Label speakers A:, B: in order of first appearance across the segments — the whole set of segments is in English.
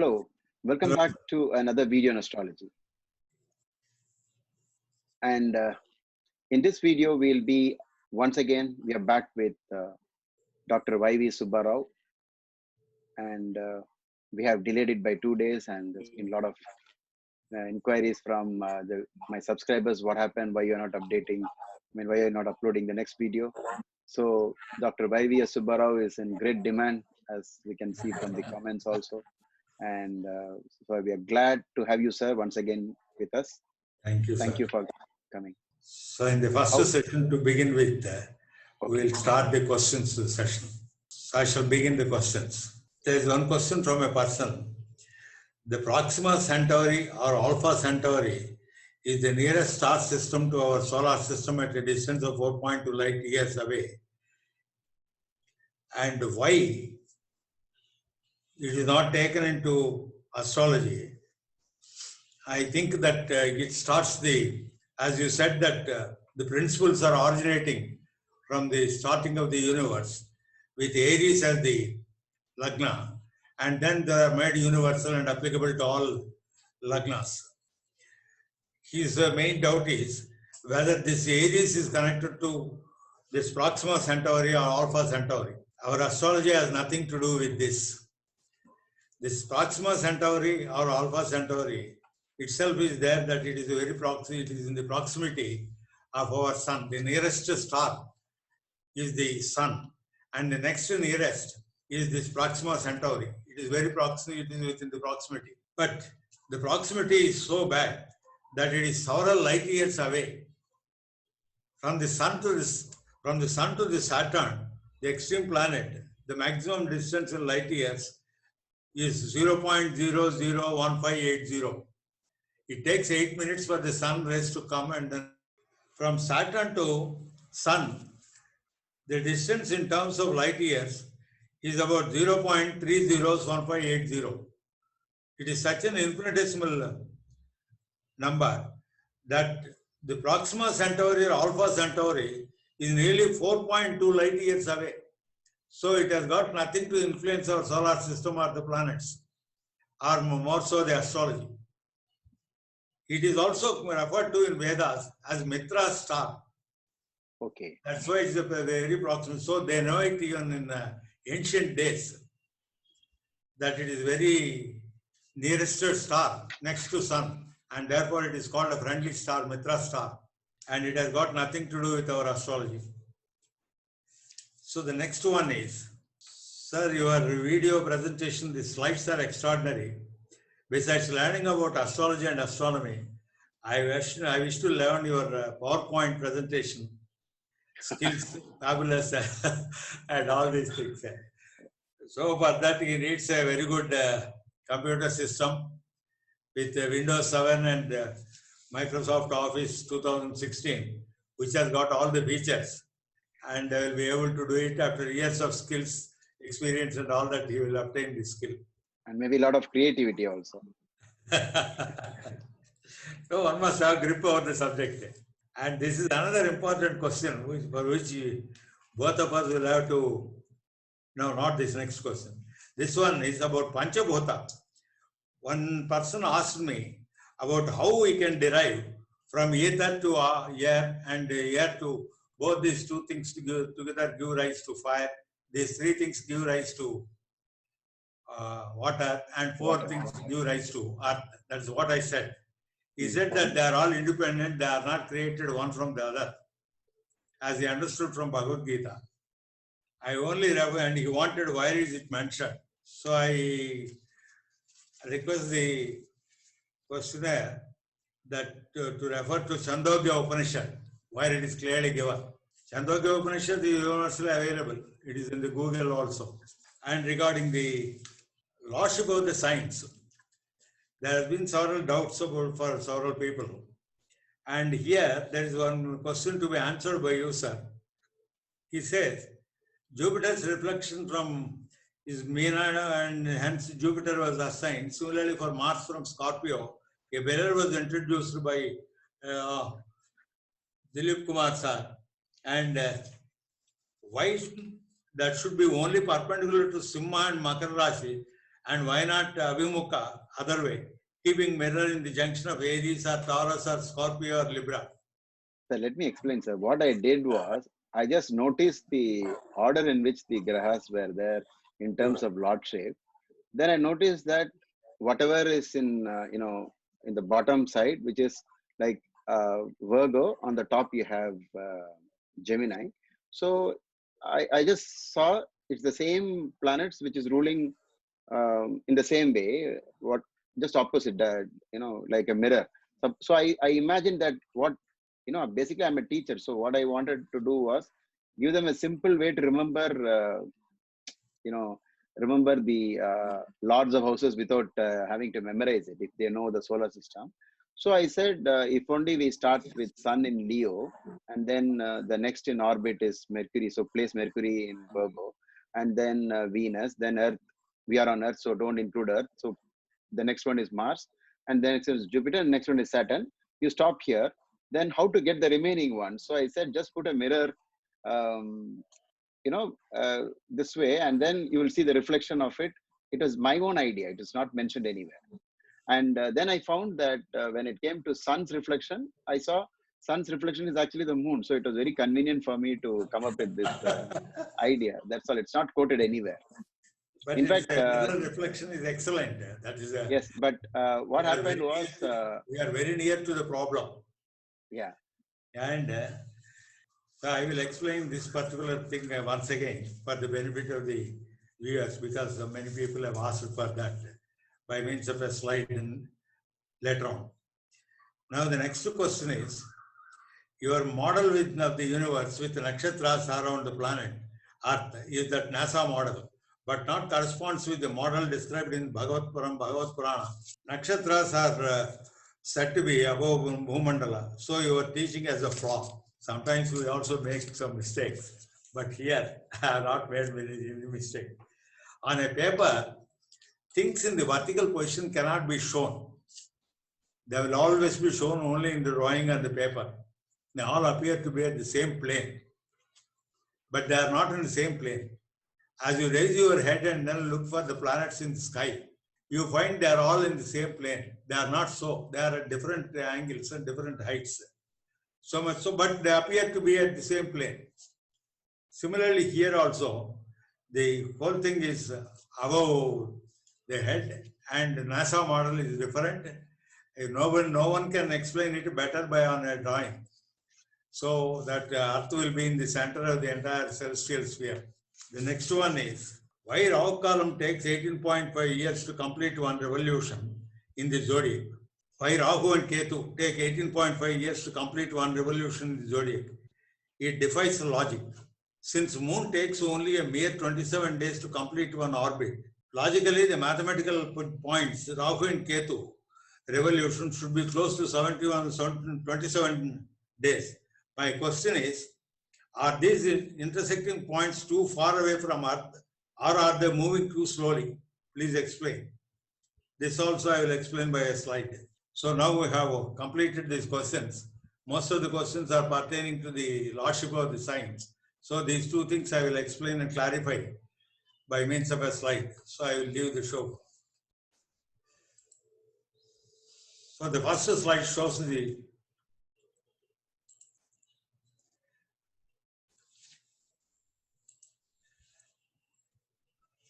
A: Hello, welcome back to another video on astrology. And in this video, we are back with Dr. Y.V. Subba Rao. And we have delayed it by 2 days, and there's been a lot of inquiries from my subscribers. What happened? Why you're not updating? Why you're not uploading the next video? So Dr. Y.V. Subba Rao is in great demand, as we can see from the comments also. And so we are glad to have you, sir, once again with us.
B: Thank you,
A: Thank
B: sir.
A: you for coming.
B: So in the first session, to begin with, we will start the questions session. So I shall begin the questions. There is one question from a person. The Proxima Centauri or Alpha Centauri is the nearest star system to our solar system at a distance of 4.2 light years away. And why it is not taken into astrology? I think that it starts as you said, that the principles are originating from the starting of the universe with Aries as the Lagna, and then they are made universal and applicable to all Lagnas. His main doubt is whether this Aries is connected to this Proxima Centauri or Alpha Centauri. Our astrology has nothing to do with this. This Proxima Centauri or Alpha Centauri itself is there, that it is it is in the proximity of our sun. The nearest star is the sun, and the next nearest is this Proxima Centauri. It is very proximate, it is within the proximity. But the proximity is so bad that it is several light years away. From the sun to the Saturn, the extreme planet, the maximum distance in light years is 0.001580. It takes 8 minutes for the sun rays to come, and then from Saturn to sun, the distance in terms of light years is about 0.301580. It is such an infinitesimal number that the Proxima Centauri or Alpha Centauri is nearly 4.2 light years away. So it has got nothing to influence our solar system or the planets, or more so the astrology. It is also referred to in Vedas as Mitra star.
A: Okay.
B: That's why it's very proximate. So they know it even in ancient days, that it is very nearest star next to sun, and therefore it is called a friendly star, Mitra star, and it has got nothing to do with our astrology. So the next one is, sir, your video presentation, the slides are extraordinary. Besides learning about astrology and astronomy, I wish to learn your PowerPoint presentation skills, fabulous, and all these things. So for that, he needs a very good computer system with Windows 7 and Microsoft Office 2016, which has got all the features. And will be able to do it after years of skills, experience, and all that. He will obtain this skill.
A: And maybe a lot of creativity also.
B: So one must have grip over the subject. And this is another important question for which both of us will have to. No, not this next question. This one is about Panchabhuta. One person asked me about how we can derive from ether to air, and air to both these two things together give rise to fire. These three things give rise to water, and four things give rise to earth. That's what I said. He said that they are all independent, they are not created one from the other, as he understood from Bhagavad Gita. I only refer, and he wanted where is it mentioned. So I request the questionnaire that to refer to Chandogya Upanishad, where it is clearly given. Chandogya Upanishad is universally available. It is in the Google also. And regarding the lordship of the signs, there have been several doubts for several people. And here, there is one question to be answered by you, sir. He says, Jupiter's reflection from his Meena, and hence Jupiter was assigned. Similarly, for Mars from Scorpio, a bearer was introduced by Dilip Kumar sir. And why that should be only perpendicular to Simha and Makara Rashi, And why not Avimukha, other way, keeping mirror in the junction of Aries or Taurus or Scorpio or Libra?
A: So let me explain, sir. What I did was, I just noticed the order in which the grahas were there in terms of lordship. Then I noticed that whatever is in, in the bottom side, which is like Virgo, on the top you have Gemini. So I just saw it's the same planets which is ruling in the same way, what just opposite that, like a mirror. So I imagined that what, basically I'm a teacher. So what I wanted to do was give them a simple way to remember, you know, remember the lords of houses without having to memorize it if they know the solar system. So I said, if only we start with Sun in Leo, and then the next in orbit is Mercury. So place Mercury in Virgo, and then Venus, then Earth. We are on Earth, so don't include Earth. So the next one is Mars, and then it is Jupiter, and next one is Saturn. You stop here. Then how to get the remaining one? So I said, just put a mirror, this way, and then you will see the reflection of it. It was my own idea. It is not mentioned anywhere. And then I found that when it came to sun's reflection, I saw sun's reflection is actually the moon. So it was very convenient for me to come up with this idea. That's all. It's not quoted anywhere.
B: But
A: In fact,
B: mirror reflection is excellent. That is
A: yes. But what happened was,
B: we are very near to the problem.
A: Yeah.
B: And so I will explain this particular thing once again for the benefit of the viewers, because many people have asked for that by means of a slide in later on. Now the next question is, your model of the universe with nakshatras around the planet Earth is that NASA model, but not corresponds with the model described in Bhagavad Purana. Nakshatras are said to be above Bhumandala, so your teaching has a flaw. Sometimes we also make some mistakes, but here I have not made any mistake. On a paper, things in the vertical position cannot be shown. They will always be shown only in the drawing and the paper. They all appear to be at the same plane, but they are not in the same plane. As you raise your head and then look for the planets in the sky, you find they are all in the same plane. They are not so. They are at different angles and different heights. So much so, but they appear to be at the same plane. Similarly, here also, the whole thing is above the head, and the NASA model is different. No one can explain it better by on a drawing. So that Earth will be in the center of the entire celestial sphere. The next one is, why Rahu column takes 18.5 years to complete one revolution in the zodiac? Why Rahu and Ketu take 18.5 years to complete one revolution in the zodiac? It defies logic. Since moon takes only a mere 27 days to complete one orbit, logically the mathematical points, Rahu and Ketu revolution should be close to 27 days. My question is, are these intersecting points too far away from Earth, or are they moving too slowly? Please explain. This also I will explain by a slide. So now we have completed these questions. Most of the questions are pertaining to the lordship of the signs. So these two things I will explain and clarify by means of a slide. So I will leave the show. So the first slide shows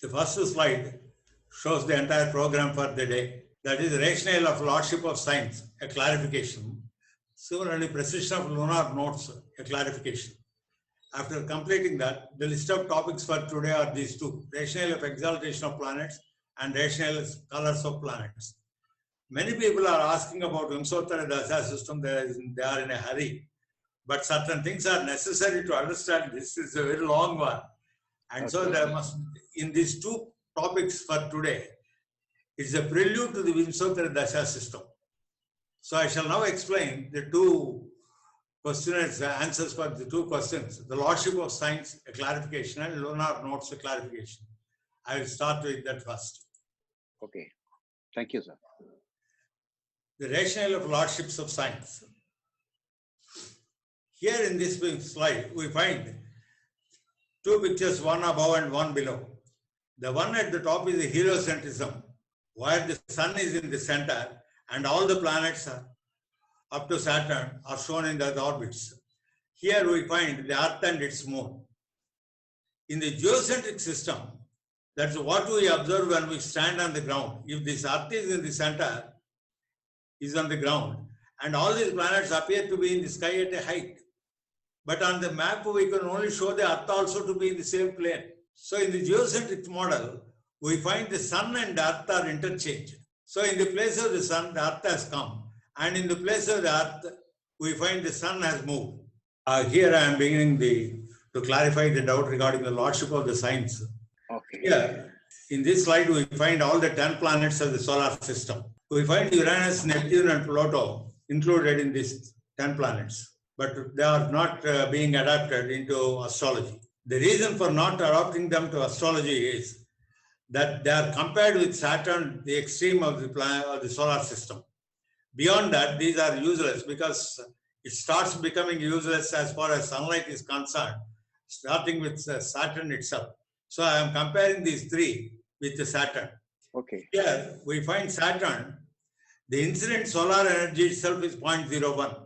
B: the first slide shows the entire program for the day. That is rationale of lordship of signs, a clarification. Similarly, precision of lunar notes, a clarification. After completing that, the list of topics for today are these two: rationale of exaltation of planets and rationale of colors of planets. Many people are asking about Vimsottara Dasha system. They are in a hurry, but certain things are necessary to understand. This is a very long one, and so there must, in these two topics for today, it's a prelude to the Vimsottara Dasha system. So I shall now explain the two questionnaires, answers for the two questions: the lordship of signs, a clarification, and lunar notes, a clarification. I will start with that first.
A: Okay. Thank you, sir.
B: The rationale of lordships of signs. Here in this slide, we find two pictures, one above and one below. The one at the top is the heliocentrism, where the sun is in the center and all the planets up to Saturn are shown in the orbits. Here we find the Earth and its moon. In the geocentric system, that's what we observe when we stand on the ground. If this Earth is in the center, is on the ground, and all these planets appear to be in the sky at a height. But on the map, we can only show the Earth also to be in the same plane. So in the geocentric model, we find the sun and Earth are interchanged. So in the place of the sun, the Earth has come. And in the place of the Earth, we find the sun has moved. Here I am beginning to clarify the doubt regarding the lordship of the signs.
A: Okay.
B: Here, in this slide, we find all the 10 planets of the solar system. We find Uranus, Neptune, and Pluto included in these 10 planets, but they are not being adapted into astrology. The reason for not adopting them to astrology is that they are compared with Saturn, the extreme of the planet of the solar system. Beyond that, these are useless because it starts becoming useless as far as sunlight is concerned, starting with Saturn itself. So I am comparing these three with the Saturn.
A: Okay.
B: Here we find Saturn, the incident solar energy itself is 0.01,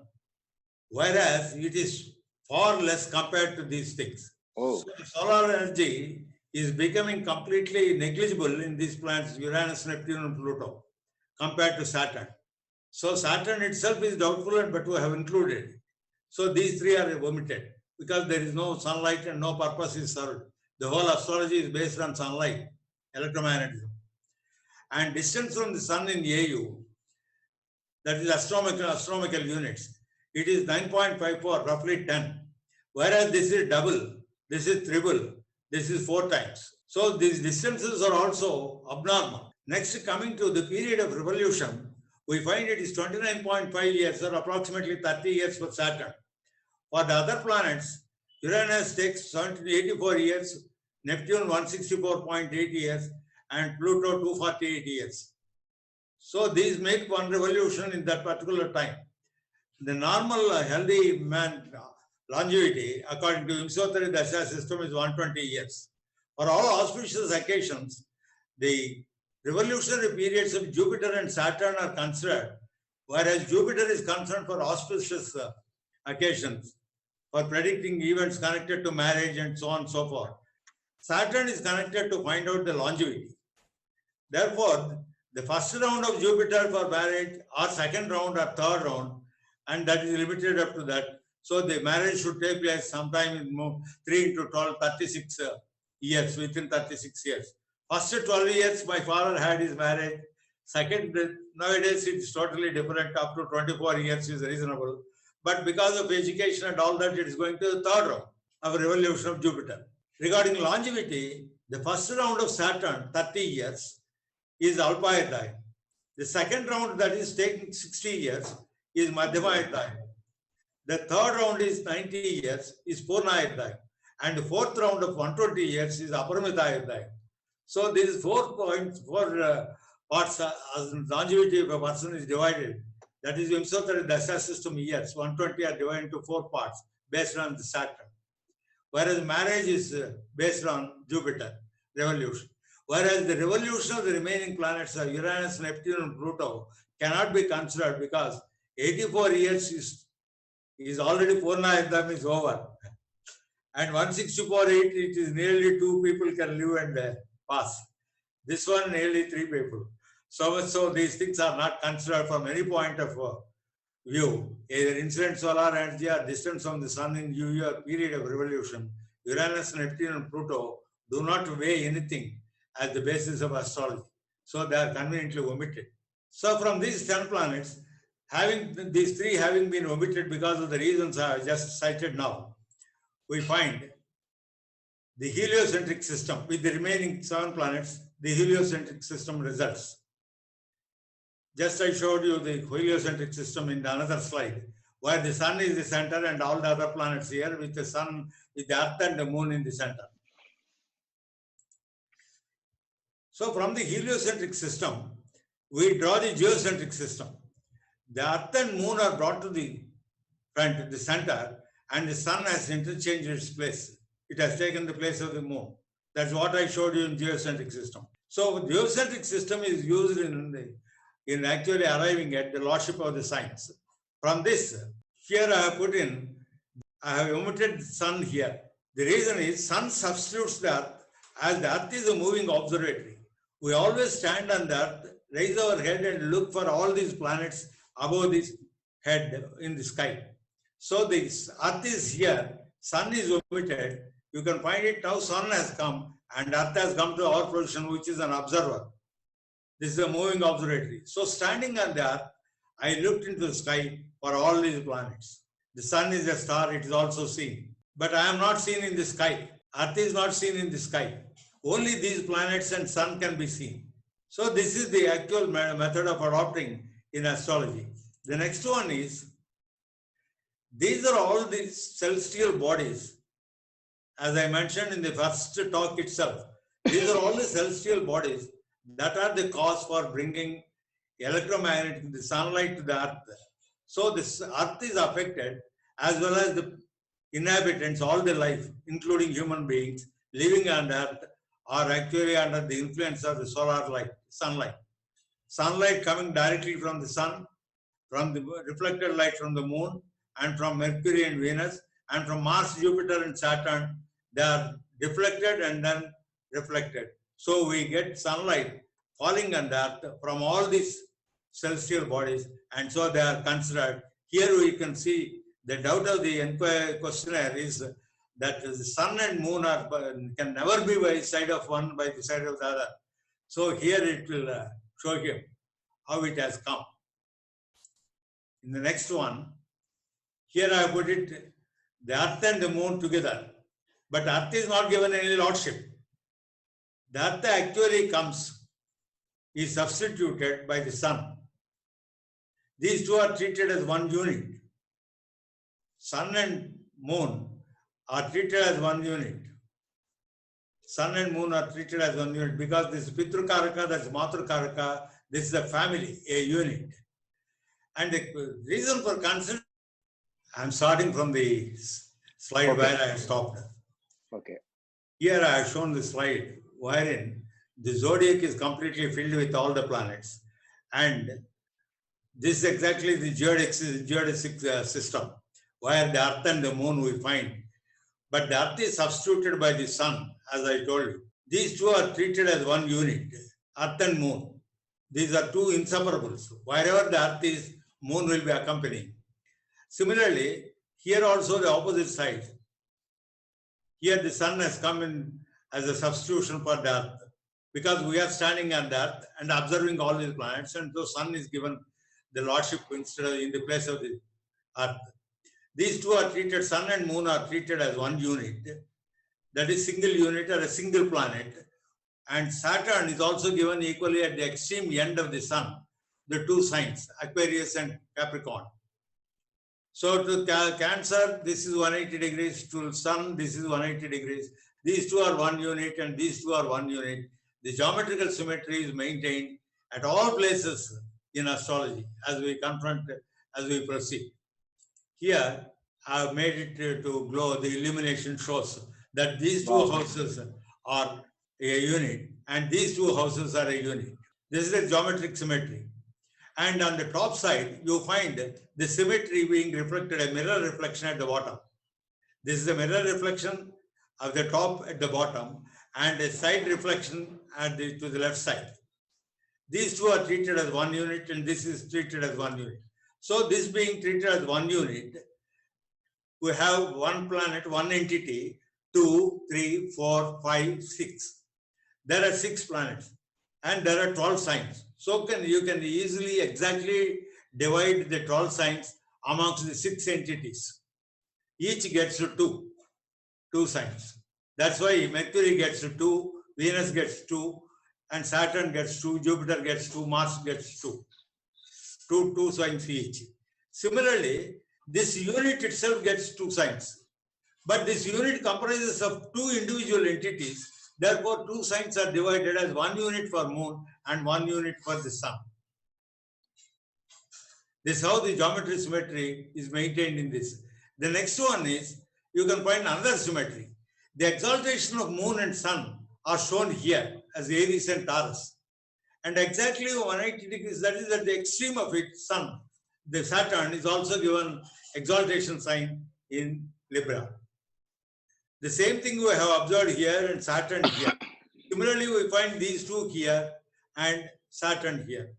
B: whereas it is far less compared to these things.
A: Oh.
B: So solar energy is becoming completely negligible in these planets, Uranus, Neptune, and Pluto, compared to Saturn. So Saturn itself is doubtful, but we have included. So these three are omitted because there is no sunlight and no purpose is served. The whole astrology is based on sunlight, electromagnetism. And distance from the sun in AU, that is astronomical units, it is 9.54, roughly 10. Whereas this is double, this is triple, this is 4 times. So these distances are also abnormal. Next, coming to the period of revolution, we find it is 29.5 years or approximately 30 years for Saturn. For the other planets, Uranus takes 84 years, Neptune 164.8 years, and Pluto 248 years. So these make one revolution in that particular time. The normal healthy man longevity, according to Vimsotari Dasha system, is 120 years. For all auspicious occasions, the revolutionary periods of Jupiter and Saturn are considered, whereas Jupiter is concerned for auspicious occasions, for predicting events connected to marriage and so on and so forth. Saturn is connected to find out the longevity. Therefore, the first round of Jupiter for marriage, or second round or third round, and that is limited up to that. So the marriage should take place sometime in 3 into 12, 36 years, within 36 years. First 12 years, my father had his marriage. Second, nowadays it is totally different. Up to 24 years is reasonable. But because of education and all that, it is going to the third round of revolution of Jupiter. Regarding longevity, the first round of Saturn, 30 years, is Alpha-Erdai. The second round, that is taking 60 years, is Madhyama-Erdai. The third round is 90 years, is Purna-Erdai. And the fourth round of 120 years is Aparamita-Erdai. So these 4 parts, as longevity of a person is divided. That is Vimsotari Dasha system years. 120 are divided into 4 parts based on the Saturn. Whereas marriage is based on Jupiter, revolution. Whereas the revolution of the remaining planets, Uranus, Neptune, and Pluto, cannot be considered because 84 years is already Purna-Erdam is over. And 164.8, it is nearly 2 people can live and pass. This one, nearly 3 people. So these things are not considered from any point of view, either incident solar energy or distance from the sun in UV or period of revolution. Uranus, Neptune, and Pluto do not weigh anything as the basis of astrology. So they are conveniently omitted. So from these 10 planets, these 3 having been omitted because of the reasons I just cited now, we find the heliocentric system with the remaining 7 planets, the heliocentric system results. Just I showed you the heliocentric system in another slide, where the sun is the center and all the other planets here with the sun, with the earth and the moon in the center. So from the heliocentric system, we draw the geocentric system. The earth and moon are brought to the front, the center, and the sun has interchanged its place. It has taken the place of the moon. That's what I showed you in geocentric system. So geocentric system is used in actually arriving at the lordship of the signs. From this, here I have omitted sun here. The reason is sun substitutes the earth, as the earth is a moving observatory. We always stand on the earth, raise our head and look for all these planets above this head in the sky. So this earth is here, sun is omitted. You can find it now, sun has come and earth has come to our position, which is an observer. This is a moving observatory. So standing on the earth, I looked into the sky for all these planets. The sun is a star, it is also seen. But I am not seen in the sky. Earth is not seen in the sky. Only these planets and sun can be seen. So this is the actual method of adopting in astrology. The next one is, these are all the celestial bodies. As I mentioned in the first talk itself, these are all the celestial bodies that are the cause for bringing electromagnetic, the sunlight to the earth. So this earth is affected, as well as the inhabitants, all the life, including human beings living on earth, are actually under the influence of the solar light, sunlight. Sunlight coming directly from the sun, from the reflected light from the moon, and from Mercury and Venus, and from Mars, Jupiter, and Saturn, they are deflected and then reflected. So we get sunlight falling on the earth from all these celestial bodies, and so they are considered. Here we can see the doubt of the questionnaire is that the sun and moon can never be by the side of one, by the side of the other. So here it will show him how it has come. In the next one, here I put it, the earth and the moon together. But earth is not given any lordship. The earth actually is substituted by the sun. These two are treated as one unit. Sun and moon are treated as one unit. Sun and moon are treated as one unit because this is Pitrukaraka, that's Matrukaraka, this is a family, a unit. And the reason for consideration, I'm starting from the slide where I have stopped.
A: Okay.
B: Here I have shown the slide wherein the zodiac is completely filled with all the planets. And this is exactly the geodesic system, where the earth and the moon we find. But the earth is substituted by the sun, as I told you. These two are treated as one unit, earth and moon. These are two inseparables. Wherever the earth is, moon will be accompanying. Similarly, here also the opposite side. Here the sun has come in as a substitution for the earth, because we are standing on the earth and observing all these planets, and the sun is given the lordship instead of in the place of the earth. These two are treated, sun and moon are treated as one unit, that is single unit or a single planet. And Saturn is also given equally at the extreme end of the sun, the two signs, Aquarius and Capricorn. So to Cancer, this is 180 degrees, to Sun, this is 180 degrees. These two are one unit and these two are one unit. The geometrical symmetry is maintained at all places in astrology as we proceed. Here, I have made it to glow. The illumination shows that these two houses are a unit and these two houses are a unit. This is a geometric symmetry. And on the top side, you find the symmetry being reflected, a mirror reflection at the bottom. This is a mirror reflection of the top at the bottom and a side reflection to the left side. These two are treated as one unit and this is treated as one unit. So this being treated as one unit, we have one planet, one entity, 2, 3, 4, 5, 6. There are 6 planets and there are 12 signs. So you can easily exactly divide the 12 signs amongst the 6 entities. Each gets to 2 signs. That's why Mercury gets to 2, Venus gets 2, and Saturn gets 2, Jupiter gets 2, Mars gets 2. 2 signs each. Similarly, this unit itself gets 2 signs. But this unit comprises of 2 individual entities. Therefore, 2 signs are divided as 1 unit for moon and 1 unit for the sun. This is how the geometry symmetry is maintained in this. The next one is, you can find another symmetry. The exaltation of moon and sun are shown here as Aries and Taurus. And exactly 180 degrees, that is at the extreme of it, Sun. The Saturn is also given exaltation sign in Libra. The same thing we have observed here and Saturn here. Similarly, we find these two here and Saturn here.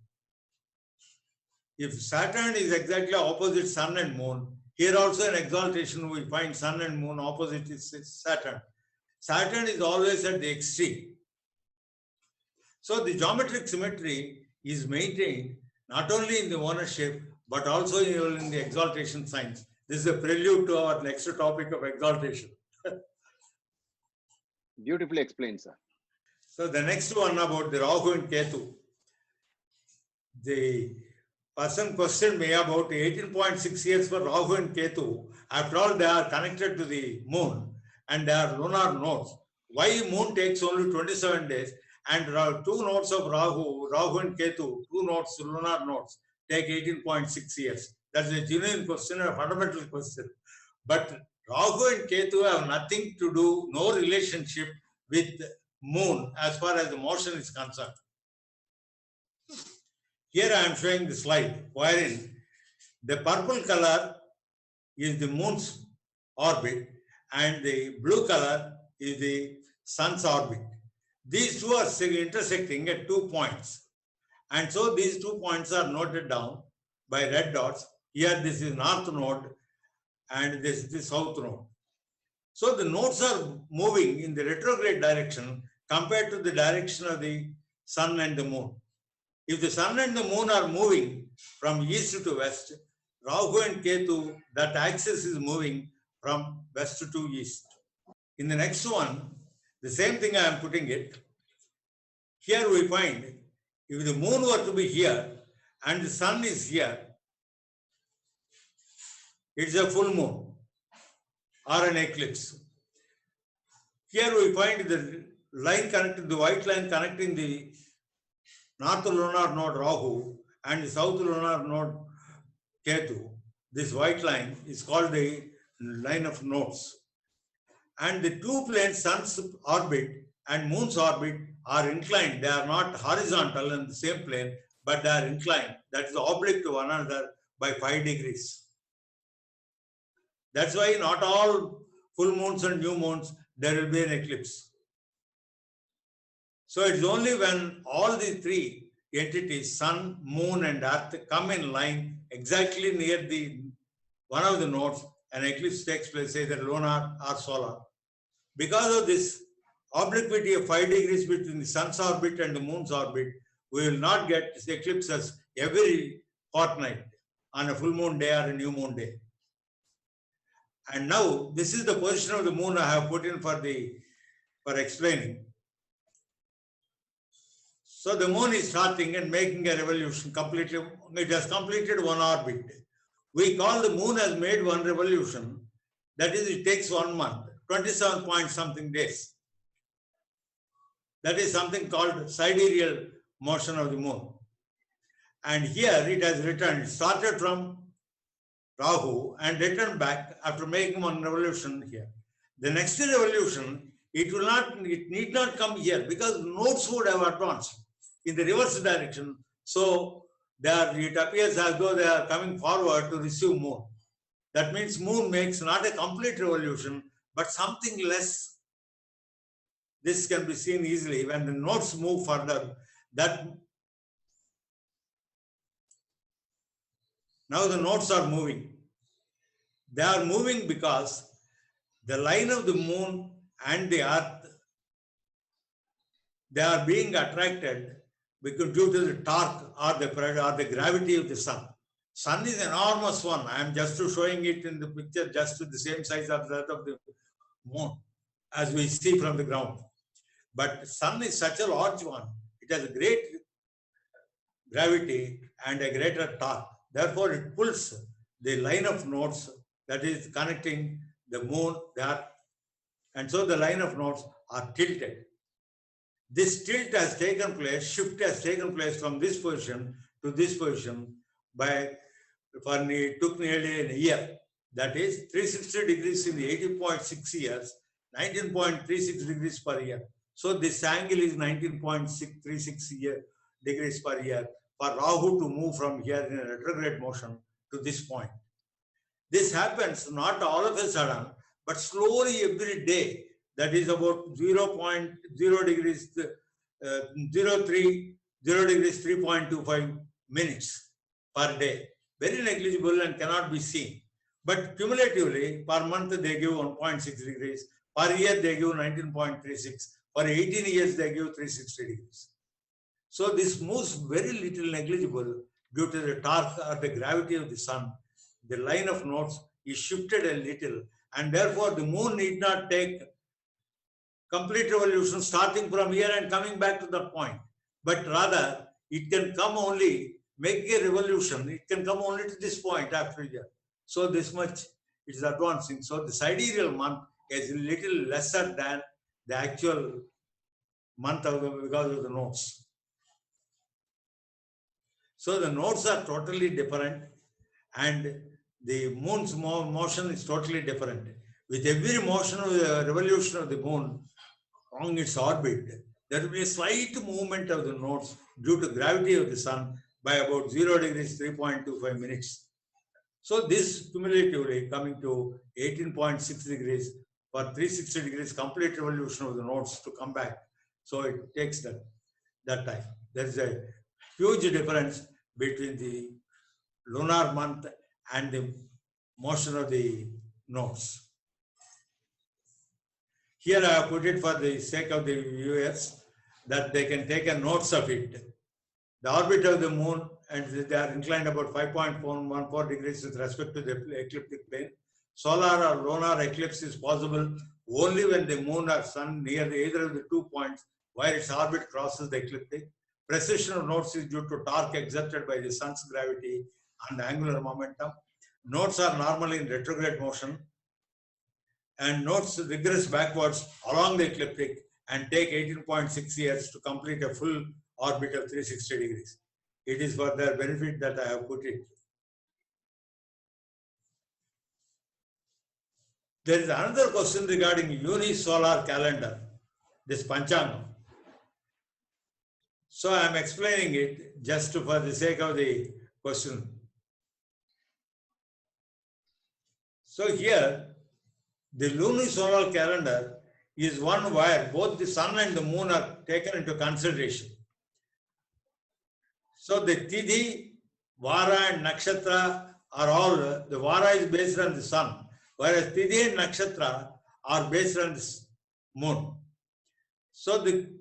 B: If Saturn is exactly opposite Sun and Moon, here also in exaltation we find Sun and Moon opposite is Saturn. Saturn is always at the extreme. So the geometric symmetry is maintained not only in the ownership but also in the exaltation signs. This is a prelude to our next topic of exaltation.
A: Beautifully explained, sir.
B: So the next one about the Rahu and Ketu. The person questioned me about 18.6 years for Rahu and Ketu. After all, they are connected to the moon and they are lunar nodes. Why moon takes only 27 days and two nodes of Rahu and Ketu, two nodes, lunar nodes, take 18.6 years? That's a genuine question, a fundamental question. But Rahu and Ketu have nothing to do, no relationship with moon as far as the motion is concerned. Here I am showing the slide wherein the purple color is the moon's orbit and the blue color is the sun's orbit. These two are intersecting at 2 points. And so these 2 points are noted down by red dots. Here this is north node and this is the south node. So the nodes are moving in the retrograde direction compared to the direction of the sun and the moon. If the sun and the moon are moving from east to west, Rahu and Ketu, that axis is moving from west to east. In the next one, the same thing I am putting it. Here we find if the moon were to be here and the sun is here, it's a full moon or an eclipse. Here we find the line connecting, the white line connecting the north lunar node Rahu and the south lunar node Ketu. This white line is called the line of nodes. And the two planes, sun's orbit and moon's orbit, are inclined. They are not horizontal in the same plane, but they are inclined. That is oblique to one another by 5 degrees. That's why not all full moons and new moons, there will be an eclipse. So it's only when all the three entities, sun, moon and earth, come in line exactly near the one of the nodes, an eclipse takes place, either lunar or solar. Because of this obliquity of 5 degrees between the sun's orbit and the moon's orbit, we will not get eclipses every fortnight on a full moon day or a new moon day. And now this is the position of the moon I have put in for explaining. So the moon is starting and making a revolution completely. It has completed one orbit. We call the moon has made one revolution. That is, it takes 1 month, 27 point something days. That is something called sidereal motion of the moon. And here it has returned. It started from Rahu and returned back after making one revolution here. The next revolution, it need not come here because nodes would have advanced in the reverse direction. So it appears as though they are coming forward to receive moon. That means moon makes not a complete revolution, but something less. This can be seen easily when the nodes move further. Now the nodes are moving. They are moving because the line of the moon and the earth, they are being attracted because due to the torque or the gravity of the sun. Sun is an enormous one. I am just showing it in the picture, just to the same size as that of the moon, as we see from the ground. But sun is such a large one. It has a great gravity and a greater torque. Therefore, it pulls the line of nodes that is connecting the moon, the earth. And so the line of nodes are tilted. This tilt has taken place, shift has taken place from this position to this position it took nearly a year. That is 360 degrees in the 80.6 years, 19.36 degrees per year. So this angle is 19.636 degrees per year for Rahu to move from here in a retrograde motion to this point. This happens not all of a sudden, but slowly every day. That is about 0.0 degrees, 0 degrees 3.25 minutes per day. Very negligible and cannot be seen. But cumulatively, per month they give 1.6 degrees. Per year they give 19.36. For 18 years they give 360 degrees. So this moves very little negligible due to the torque or the gravity of the sun. The line of nodes is shifted a little, and therefore the moon need not take complete revolution starting from here and coming back to the point. But rather, it can come only, make a revolution, it can come only to this point after a year. So this much it is advancing. So the sidereal month is a little lesser than the actual month because of the nodes. So the nodes are totally different, and the moon's motion is totally different. With every motion of the revolution of the moon along its orbit, there will be a slight movement of the nodes due to gravity of the sun by about 0 degrees 3.25 minutes. So this cumulatively coming to 18.6 degrees for 360 degrees complete revolution of the nodes to come back. So it takes that time. There is a huge difference between the lunar month and the motion of the nodes. Here I have put it for the sake of the viewers that they can take a notes of it. The orbit of the moon, and they are inclined about 5.14 degrees with respect to the ecliptic plane. Solar or lunar eclipse is possible only when the moon or sun near either of the 2 points where its orbit crosses the ecliptic. Precession of nodes is due to torque exerted by the sun's gravity and angular momentum. Nodes are normally in retrograde motion, and nodes regress backwards along the ecliptic and take 18.6 years to complete a full orbit of 360 degrees. It is for their benefit that I have put it. There is another question regarding unisolar calendar, this Panchangam. So I am explaining it just for the sake of the question. So here, the lunisolar calendar is one where both the sun and the moon are taken into consideration. So the Tithi, Vara and Nakshatra are all, the Vara is based on the sun, whereas Tithi and Nakshatra are based on the moon. So the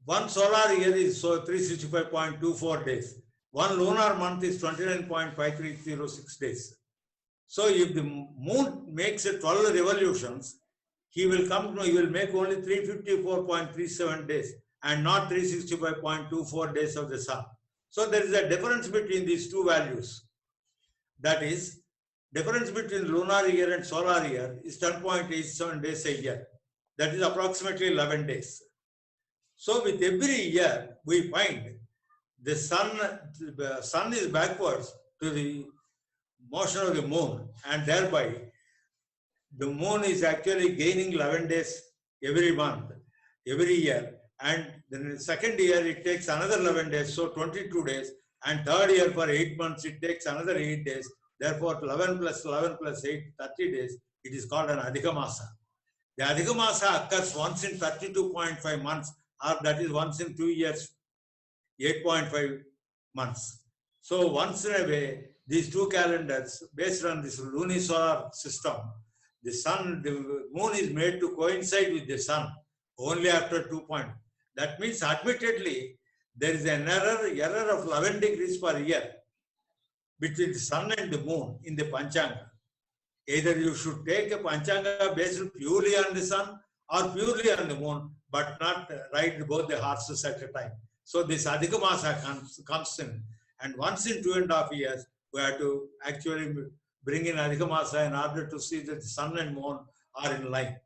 B: one solar year is 365.24 days. One lunar month is 29.5306 days. So if the moon makes 12 revolutions, he will make only 354.37 days and not 365.24 days of the sun. So there is a difference between these two values. That is, difference between lunar year and solar year is 10.87 days a year. That is approximately 11 days. So with every year, we find the sun is backwards to the motion of the moon, and thereby the moon is actually gaining 11 days every month, every year. And then the second year, it takes another 11 days, so 22 days. And third year, for 8 months, it takes another 8 days. Therefore, 11 plus 11 plus 8, 30 days, it is called an Adhikamasa. The Adhikamasa occurs once in 32.5 months, or that is once in 2 years, 8.5 months. So once in a way, these two calendars, based on this lunisolar system, the moon is made to coincide with the sun only after 2 points. That means, admittedly, there is an error of 11 degrees per year between the sun and the moon in the Panchanga. Either you should take a Panchanga based purely on the sun or purely on the moon, but not ride both the horses at a time. So this Adhikamasa comes in, and once in 2.5 years, we have to actually bring in Adhikamasa in order to see that the sun and moon are in line.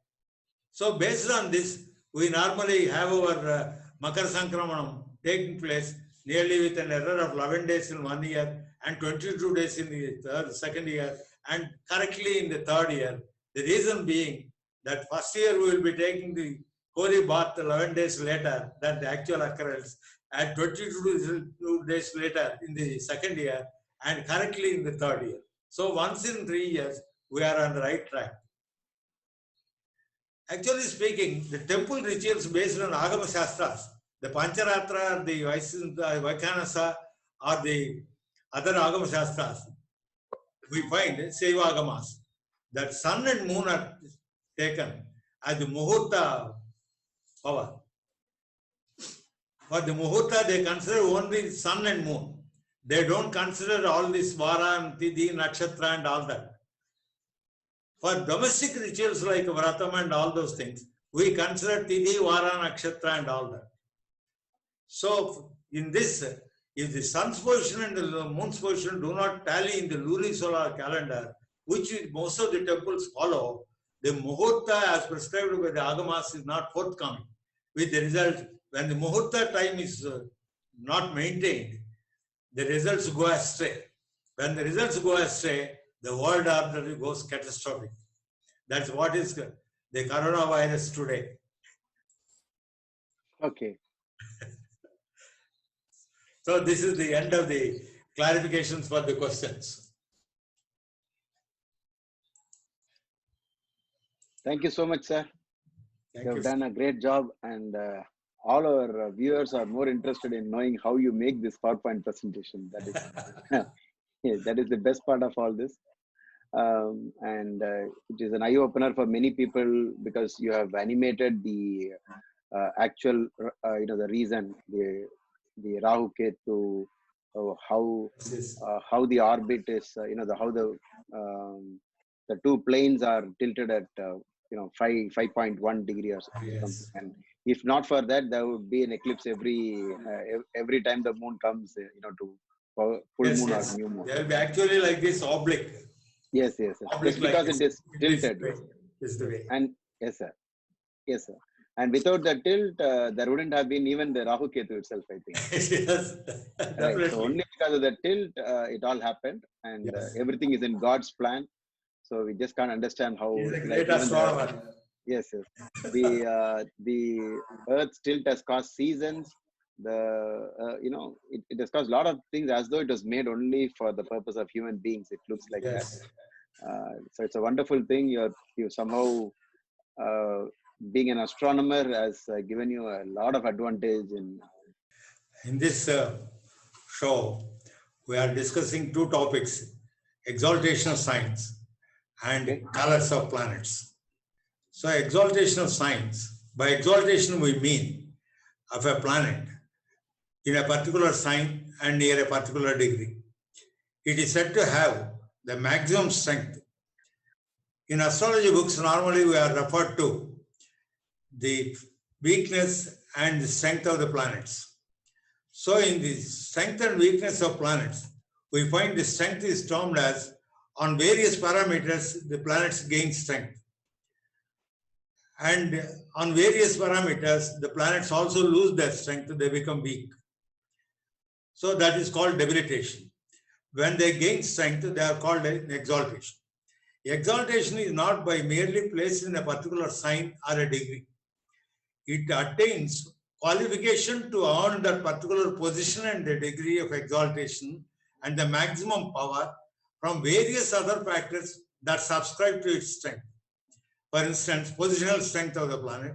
B: So based on this, we normally have our Makar Sankramanam taking place nearly with an error of 11 days in 1 year and 22 days in the second year and correctly in the third year. The reason being that first year we will be taking the holy bath 11 days later than the actual occurrence, and 22 days later in the second year, and correctly in the third year. So once in 3 years, we are on the right track. Actually speaking, the temple rituals based on Agama Shastras, the Pancharatra, the Vaikhanasa, or the other Agama Shastras, we find Saiva Agamas, that sun and moon are taken as the Muhurta power. For the Muhurta, they consider only sun and moon. They don't consider all this Vara and Tidhi, Nakshatra and all that. For domestic rituals like Vratam and all those things, we consider Tidhi, Vara, Nakshatra and all that. So in this, if the sun's position and the moon's position do not tally in the lunisolar calendar, which most of the temples follow, the Muhurta as prescribed by the Agamas is not forthcoming. With the result, when the Muhurta time is not maintained, the results go astray. When the results go astray, the world order goes catastrophic. That's what is the coronavirus today.
A: Okay.
B: So this is the end of the clarifications for the questions.
A: Thank you so much, sir.
B: Thank
A: You
B: you.
A: have done a great job, and all our viewers are more interested in knowing how you make this PowerPoint presentation. That is, yeah, that is the best part of all this. And it is an eye-opener for many people because you have animated the actual, the reason, the Rahu Ketu, how the orbit is, how the two planes are tilted at 5.1 degree or something.
B: Yes.
A: And if not for that, there would be an eclipse every time the moon comes, to full moon or new moon.
B: They will be actually like this oblique.
A: Yes.
B: Oblique
A: Just because
B: like
A: it is tilted.
B: Is the way.
A: And yes, sir. And without the tilt, there wouldn't have been even the Rahu Ketu itself, I think.
B: Yes,
A: Right.
B: definitely.
A: So only because of the tilt, it all happened, and
B: Yes.
A: everything is in God's plan. So we just can't understand how.
B: He's a great astronomer.
A: Yes. The Earth's tilt has caused seasons. It has caused a lot of things, as though it was made only for the purpose of human beings. It looks like that. So it's a wonderful thing. You somehow being an astronomer has given you a lot of advantage
B: in this show. We are discussing two topics: exaltation of signs and colors of planets. So exaltation of signs, by exaltation we mean of a planet in a particular sign and near a particular degree. It is said to have the maximum strength. In astrology books, normally we are referred to the weakness and the strength of the planets. So in the strength and weakness of planets, we find the strength is termed as, on various parameters, the planets gain strength. And on various parameters, the planets also lose their strength, they become weak. So that is called debilitation. When they gain strength, they are called an exaltation. Exaltation is not by merely placed in a particular sign or a degree. It attains qualification to earn that particular position and the degree of exaltation and the maximum power from various other factors that subscribe to its strength. For instance, positional strength of the planet,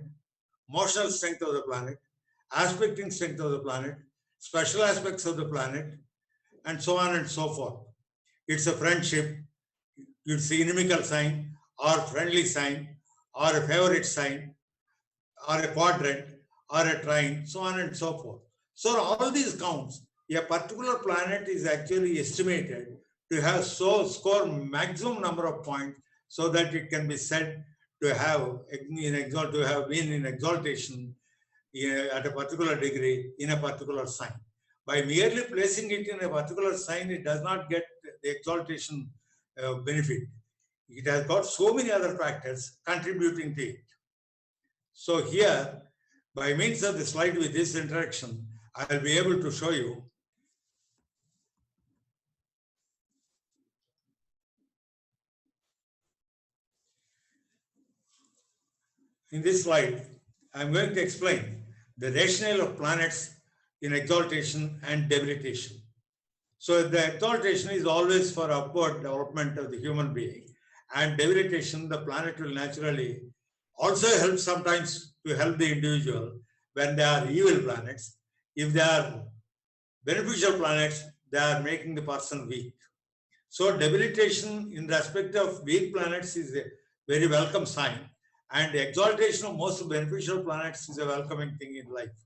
B: motional strength of the planet, aspecting strength of the planet, special aspects of the planet, and so on and so forth. It's a friendship, it's the inimical sign, or friendly sign, or a favorite sign, or a quadrant, or a trine, so on and so forth. So all these counts, a particular planet is actually estimated to have score maximum number of points so that it can be said to have been in exaltation at a particular degree in a particular sign. By merely placing it in a particular sign, it does not get the exaltation benefit. It has got so many other factors contributing to it. So here, by means of the slide with this introduction, I will be able to show you in this slide, I'm going to explain the rationale of planets in exaltation and debilitation. So the exaltation is always for upward development of the human being, and debilitation, the planet will naturally also help sometimes to help the individual when they are evil planets. If they are beneficial planets, they are making the person weak. So debilitation in respect of weak planets is a very welcome sign, and the exaltation of most beneficial planets is a welcoming thing in life.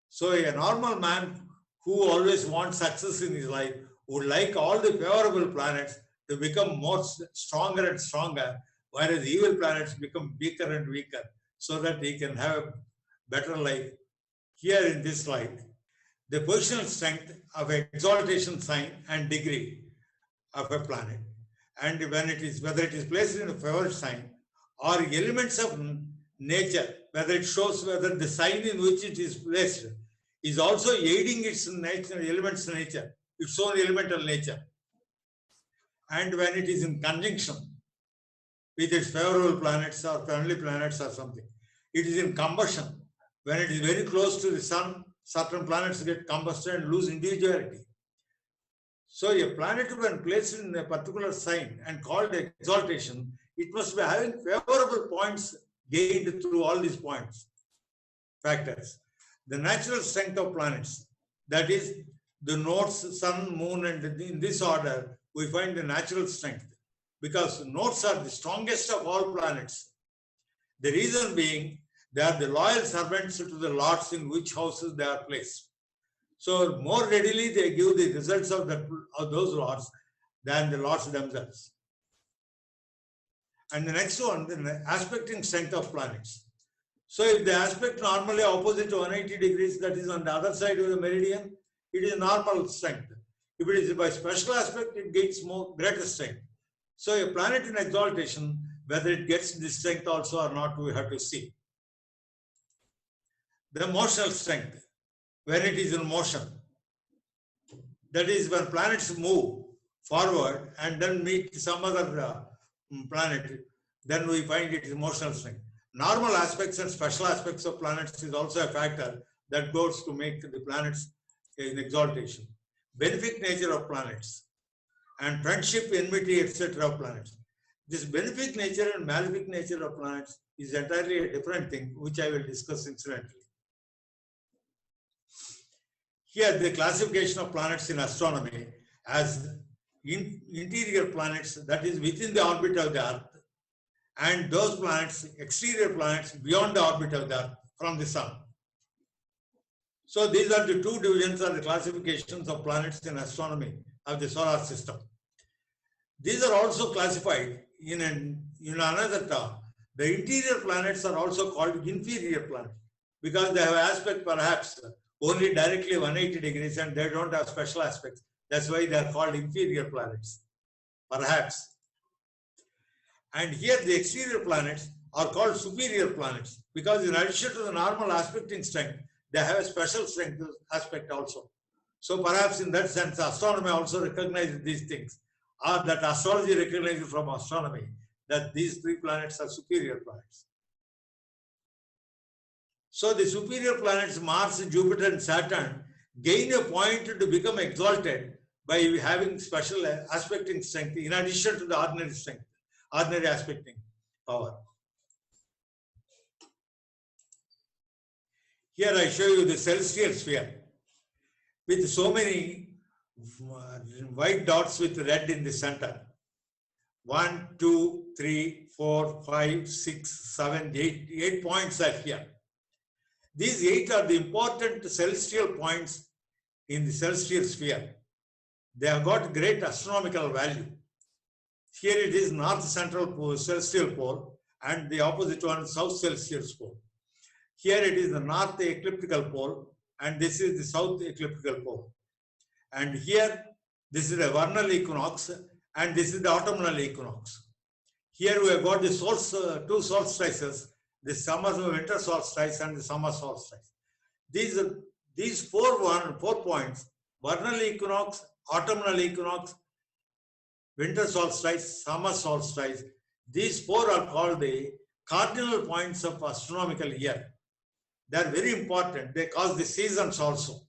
B: So a normal man who always wants success in his life would like all the favorable planets to become more stronger and stronger, whereas evil planets become weaker and weaker, so that he can have a better life. Here in this slide, the positional strength of exaltation sign and degree of a planet, and when it is, whether it is placed in a favored sign or elements of nature, whether it shows whether the sign in which it is placed is also aiding its nature, elements nature, its own elemental nature. And when it is in conjunction with its favorable planets or friendly planets or something, it is in combustion. When it is very close to the sun, certain planets get combusted and lose individuality. So a planet when placed in a particular sign and called exaltation, it must be having favorable points gained through all these points, factors. The natural strength of planets, that is the nodes, sun, moon, and in this order, we find the natural strength, because nodes are the strongest of all planets. The reason being, they are the loyal servants to the lords in which houses they are placed. So more readily they give the results of those lords than the lords themselves. And the next one, the aspecting strength of planets. So if the aspect normally opposite to 180 degrees, that is on the other side of the meridian, it is normal strength. If it is by special aspect, it gains more greater strength. So a planet in exaltation, whether it gets this strength also or not, we have to see. The motional strength, when it is in motion, that is when planets move forward and then meet some other planet, then we find it emotional strength. Normal aspects and special aspects of planets is also a factor that goes to make the planets in exaltation. Benefic nature of planets and friendship, enmity, etc. of planets. This benefic nature and malefic nature of planets is entirely a different thing, which I will discuss incidentally. Here, the classification of planets in astronomy as interior planets, that is within the orbit of the Earth, and those planets, exterior planets, beyond the orbit of the Earth from the Sun. So these are the two divisions or the classifications of planets in astronomy of the solar system. These are also classified in another term. The interior planets are also called inferior planets because they have aspect perhaps only directly 180 degrees and they don't have special aspects. That's why they are called inferior planets, perhaps. And here the exterior planets are called superior planets because in addition to the normal aspecting strength, they have a special strength aspect also. So perhaps in that sense, astronomy also recognizes these things, or that astrology recognizes from astronomy that these three planets are superior planets. So the superior planets Mars, Jupiter and Saturn gain a point to become exalted by having special aspecting strength in addition to the ordinary strength, ordinary aspecting power. Here I show you the celestial sphere with so many white dots with red in the center. 1, 2, 3, 4, 5, 6, 7, 8. 8 points are here. These 8 are the important celestial points in the celestial sphere. They have got great astronomical value. Here it is north central pole, celestial pole, and the opposite one south celestial pole. Here it is the north ecliptical pole, and this is the south ecliptical pole. And here, this is the vernal equinox, and this is the autumnal equinox. Here we have got the two solstices, the summer winter solstice and the summer solstice. These four points, vernal equinox, autumnal equinox, winter solstice, summer solstice, these 4 are called the cardinal points of astronomical year. They are very important. They cause the seasons also.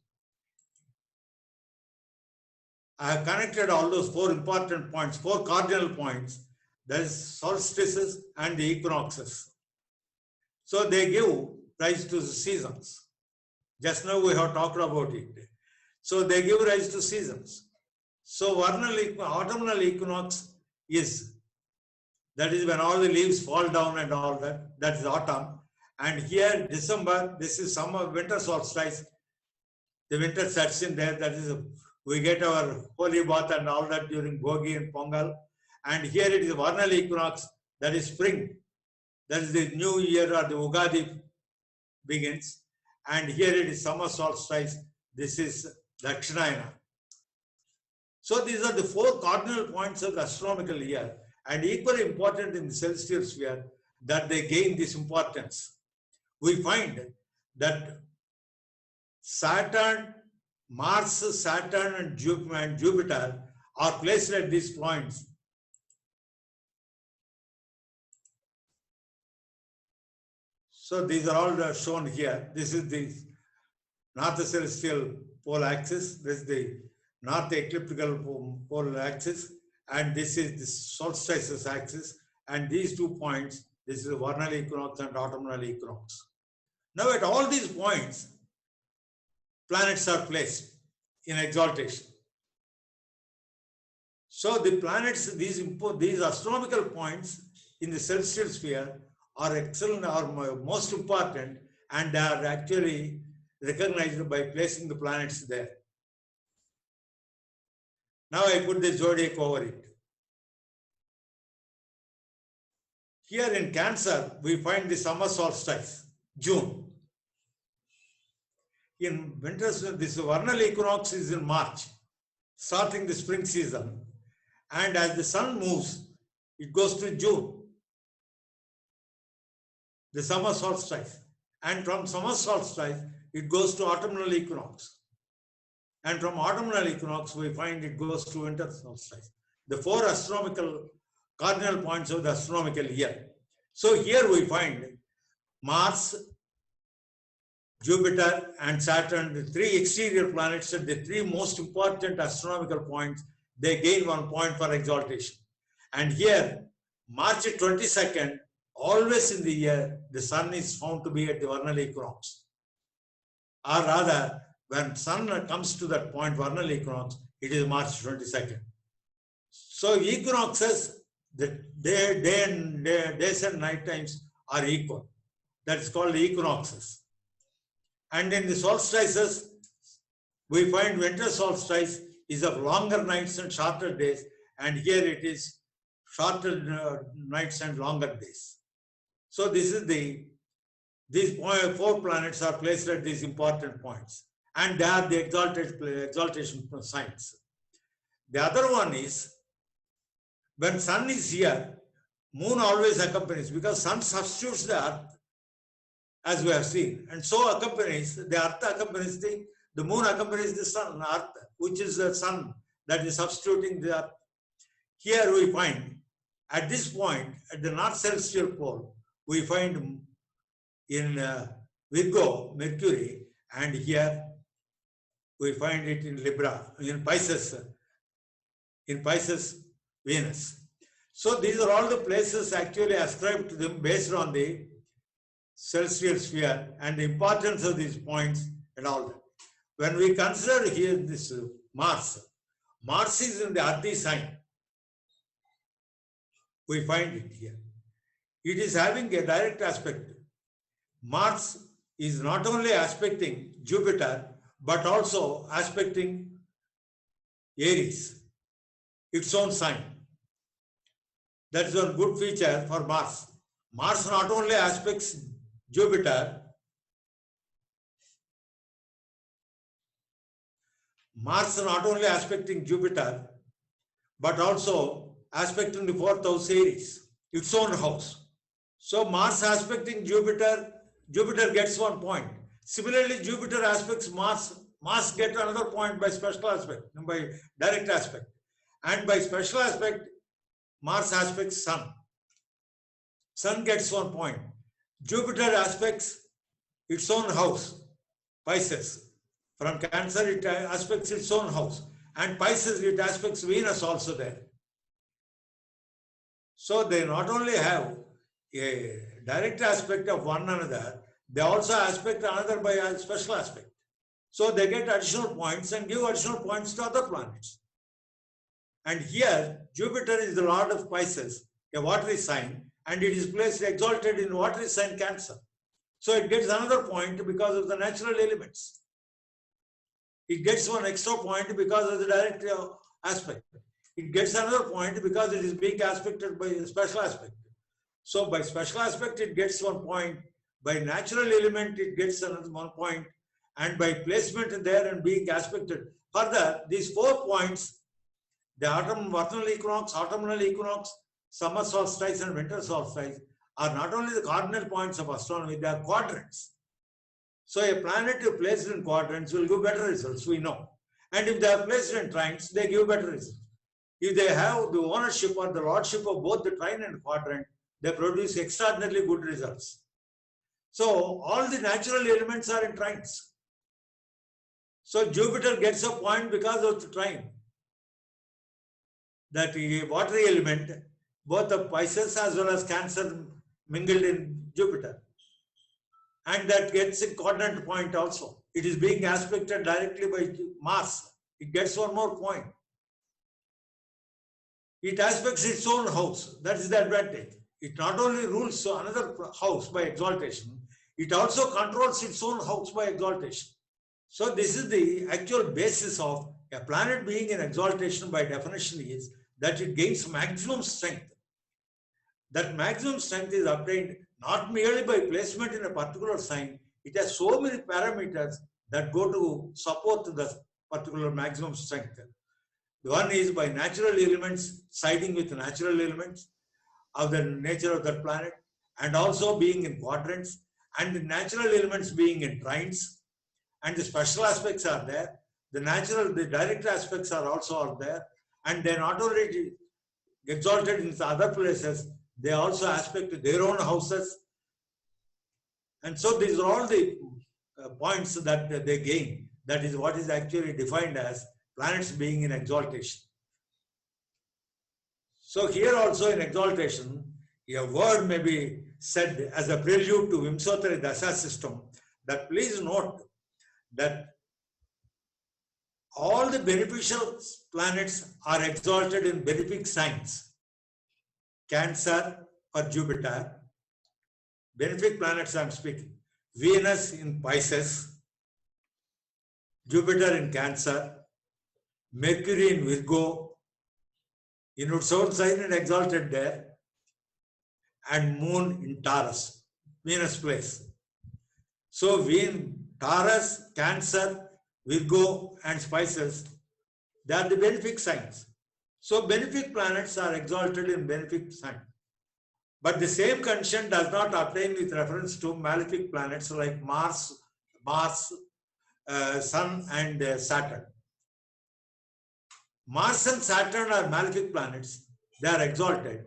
B: I have connected all those 4 important points, 4 cardinal points. There is solstices and the equinoxes. So they give rise to the seasons. Just now we have talked about it. So they give rise to seasons. So autumnal equinox is, that is when all the leaves fall down and all that. That is autumn. And here December, this is summer, winter solstice. The winter sets in there. That is, we get our holy bath and all that during Bhogi and Pongal. And here it is vernal equinox, that is spring. That is the new year or the Ugadi begins. And here it is summer solstice. This is Dakshinayana. So these are the 4 cardinal points of the astronomical year, and equally important in the celestial sphere that they gain this importance. We find that Saturn, Mars, Saturn and Jupiter are placed at these points. So these are all shown here. This is the north celestial pole axis. This is the north ecliptical pole axis. And this is the solstices axis. And these 2 points, this is the vernal equinox and autumnal equinox. Now at all these points, planets are placed in exaltation. So the planets, these astronomical points in the celestial sphere are excellent, are most important, and they are actually recognized by placing the planets there. Now I put the zodiac over it. Here in Cancer, we find the summer solstice, June. In winter, this vernal equinox is in March, starting the spring season. And as the sun moves, it goes to June, the summer solstice. And from summer solstice, it goes to autumnal equinox. And from autumnal equinox, we find it goes to winter solstice. The 4 astronomical cardinal points of the astronomical year. So here we find Mars, Jupiter and Saturn, the 3 exterior planets, are the 3 most important astronomical points. They gain 1 point for exaltation. And here, March 22nd, always in the year, the sun is found to be at the vernal equinox. Or rather, when sun comes to that point, vernal equinox, it is March 22nd. So equinoxes, the days and night times are equal. That is called equinoxes. And in the solstices, we find winter solstice is of longer nights and shorter days, and here it is shorter nights and longer days. So this is these 4 planets are placed at these important points, and they are the exaltation signs. The other one is, when sun is here, moon always accompanies, because sun substitutes the earth, as we have seen, and so accompanies, the earth accompanies the moon accompanies the sun, earth, which is the sun that is substituting the earth. Here we find, at this point, at the north celestial pole, we find in Virgo, Mercury, and here we find it in Libra, in Pisces, Venus. So these are all the places actually ascribed to them based on the celestial sphere and the importance of these points and all that. When we consider here this Mars is in the Adi sign. We find it here. It is having a direct aspect. Mars is not only aspecting Jupiter, but also aspecting Aries, its own sign. That is one good feature for Mars. Mars not only aspects Jupiter, but also aspecting the 4th house Aries, its own house. So Mars aspecting Jupiter, Jupiter gets 1 point. Similarly, Jupiter aspects Mars, Mars gets another point by special aspect, by direct aspect. And by special aspect, Mars aspects Sun. Sun gets 1 point. Jupiter aspects its own house, Pisces. From Cancer, it aspects its own house. And Pisces, it aspects Venus also there. So they not only have a direct aspect of one another, they also aspect another by a special aspect. So they get additional points and give additional points to other planets. And here, Jupiter is the lord of Pisces, a watery sign, and it is placed exalted in watery sign Cancer. So it gets another point because of the natural elements. It gets one extra point because of the direct aspect. It gets another point because it is being aspected by a special aspect. So by special aspect, it gets 1 point. By natural element, it gets another 1 point. And by placement there and being aspected. Further, these 4 points, the vernal equinox, autumnal equinox, summer solstice and winter solstice, are not only the cardinal points of astronomy, they are quadrants. So a planet placed in quadrants will give better results, we know. And if they are placed in trines, they give better results. If they have the ownership or the lordship of both the trine and quadrant, they produce extraordinarily good results. So all the natural elements are in trines. So Jupiter gets a point because of the trine. That watery element, both of Pisces as well as Cancer mingled in Jupiter. And that gets a quadrant point also. It is being aspected directly by Mars. It gets 1 more point. It aspects its own house. That is the advantage. It not only rules another house by exaltation, it also controls its own house by exaltation. So this is the actual basis of a planet being in exaltation by definition is that it gains maximum strength. That maximum strength is obtained not merely by placement in a particular sign, it has so many parameters that go to support the particular maximum strength. The one is by natural elements, siding with natural elements of the nature of that planet, and also being in quadrants, and the natural elements being in trines, and the special aspects are there. The direct aspects are also there, and they not only exalted in other places, they also aspect their own houses. And so these are all the points that they gain. That is what is actually defined as planets being in exaltation. So here also in exaltation, a word may be said as a prelude to Vimsottari Dasha system, that please note that all the beneficial planets are exalted in benefic signs. Cancer or Jupiter, benefic planets I am speaking, Venus in Pisces, Jupiter in Cancer, Mercury in Virgo, in its own sign and exalted there, and Moon in Taurus, Venus place. So Taurus, Cancer, Virgo and Pisces, they are the benefic signs. So benefic planets are exalted in benefic sign. But the same condition does not obtain with reference to malefic planets like Mars, Sun and Saturn. Mars and Saturn are malefic planets. They are exalted.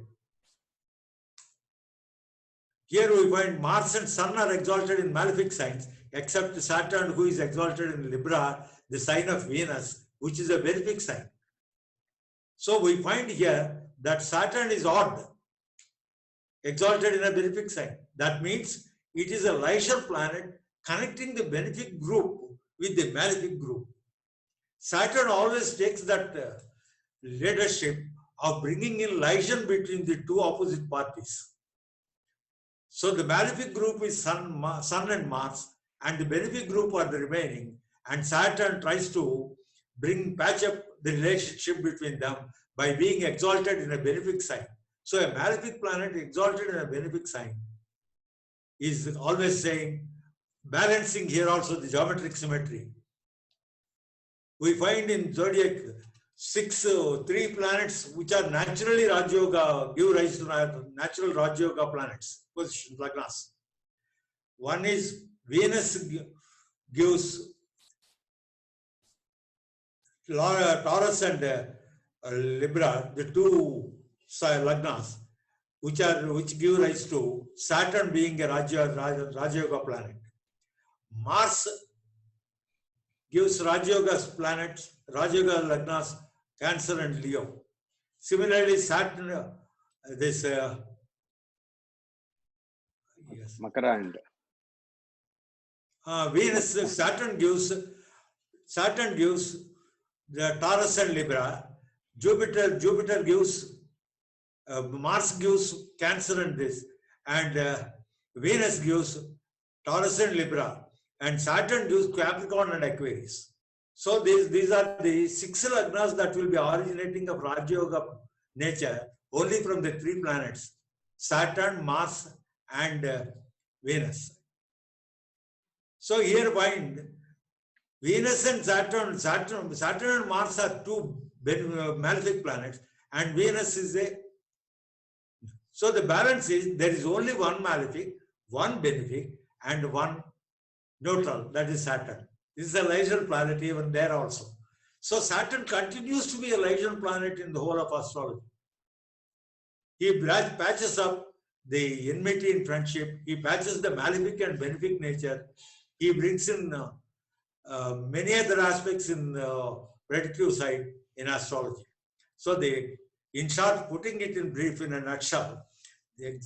B: Here we find Mars and Sun are exalted in malefic signs, except Saturn, who is exalted in Libra, the sign of Venus, which is a benefic sign. So we find here that Saturn is odd, exalted in a benefic sign. That means it is a leisure planet connecting the benefic group with the malefic group. Saturn always takes that leadership of bringing in liaison between the two opposite parties. So the malefic group is Sun and Mars, and the benefic group are the remaining, and Saturn tries to patch up the relationship between them by being exalted in a benefic sign. So a malefic planet exalted in a benefic sign is always saying, balancing here also the geometric symmetry. We find in zodiac 3 planets which are naturally Raj Yoga, give rise to natural Raj Yoga planets, position lagnas. One is Venus gives Taurus and Libra, the two lagnas, which give rise to Saturn being a Raja Yoga planet. Mars gives Raja Yoga planets, Raja Yoga Lagnas, Cancer and Leo. Similarly, Saturn,
A: Makara and
B: Venus, Saturn gives the Taurus and Libra. Jupiter gives, Mars gives Cancer and this, and Venus gives Taurus and Libra, and Saturn gives Capricorn and Aquarius. So these are the 6 lagnas that will be originating of Raja Yoga nature only from the 3 planets, Saturn, Mars, and Venus. So here find Venus and Saturn and Mars are 2 malefic planets, and Venus is a. So the balance is there is only 1 malefic, 1 benefic, and 1 neutral, that is Saturn. This is a leisure planet even there also. So Saturn continues to be a leisure planet in the whole of astrology. He patches up the enmity in friendship. He patches the malefic and benefic nature. He brings in many other aspects in the predictive side in astrology. So in short, putting it in brief, in a nutshell, the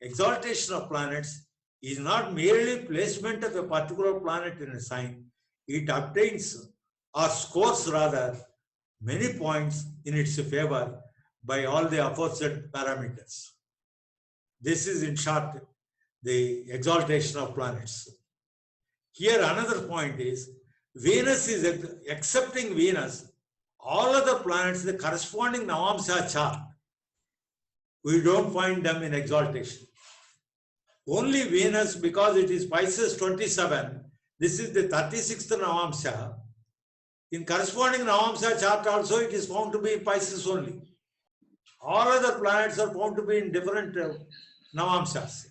B: exaltation of planets is not merely placement of a particular planet in a sign. It obtains or scores rather many points in its favor by all the aforesaid parameters. This is in short the exaltation of planets. Here another point is Venus is accepting Venus, all other planets, the corresponding Navamsa chart, we don't find them in exaltation. Only Venus, because it is Pisces 27, this is the 36th Navamsa. In corresponding Navamsa chart also it is found to be Pisces only. All other planets are found to be in different Navamsas.